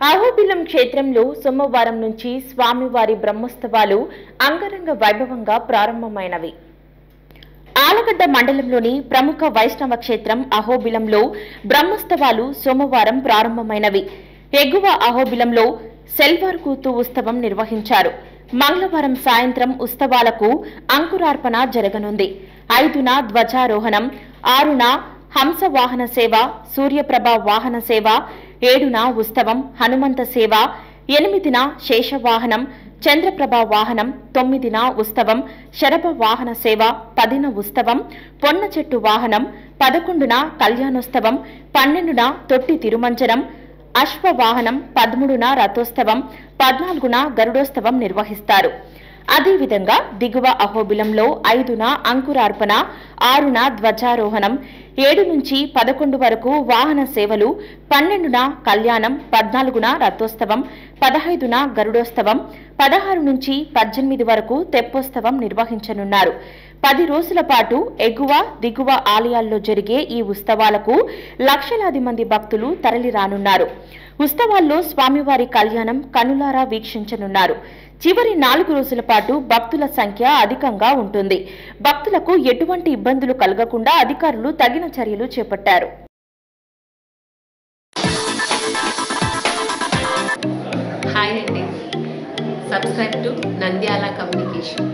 అహోబిలం క్షేత్రంలో సోమవారం నుంచి స్వామివారి బ్రహ్మోత్సవాలు అంగరంగ వైభవంగా ప్రారంభమైనవి. ఆలగడ్డ మండలంలోని ప్రముఖ వైష్ణవ క్షేత్రం అహోబిలంలో బ్రహ్మోత్సవాలు సోమవారం ప్రారంభమైనవి. ఎగువ అహోబిలంలో సెల్వార్కూతు ఉత్సవం నిర్వహించారు. మంగళవారం సాయంత్రం ఉత్సవాలకు అంకురార్పణ జరగనుంది. 5న ధ్వజారోహణం, 6న హంస వాహన సేవ, సూర్యప్రభ వాహన సేవ, 7న ఉత్సవం, హనుమంత సేవ, 8న శేషవాహనం, చంద్రప్రభ వాహనం, 9న ఉత్సవం, శరభ వాహన సేవ, 10న ఉత్సవం, పొన్న చెట్టు వాహనం, 11న కళ్యాణోత్సవం, 12న తొట్టి తిరుమంజనం, అశ్వవాహనం, 13న రథోత్సవం, 14న గరుడోత్సవం నిర్వహిస్తారు. అదేవిధంగా దిగువ అహోబిలంలో 5న అంకురార్పణ, 6న ధ్వజారోహణం, 7 నుంచి 11 వరకు వాహన సేవలు, 12న కళ్యాణం, 14న రథోత్సవం, 15న గరుడోత్సవం, 16 నుంచి 18 వరకు తెప్పోత్సవం నిర్వహించనున్నారు. 10 రోజుల పాటు ఎగువ దిగువ ఆలయాల్లో జరిగే ఈ ఉత్సవాలకు లక్షలాది మంది భక్తులు తరలిరానున్నారు. ఉత్సవాల్లో స్వామివారి కళ్యాణం కనులారా వీక్షించనున్నారు. చివరి 4 రోజుల పాటు భక్తుల సంఖ్య అధికంగా ఉంటుంది. భక్తులకు ఎటువంటి ఇబ్బందులు కలగకుండా అధికారులు తగిన చర్యలు చేపట్టారు. హాయ్ అండి, సబ్స్క్రైబ్ టు నంద్యాల కమ్యూనికేషన్.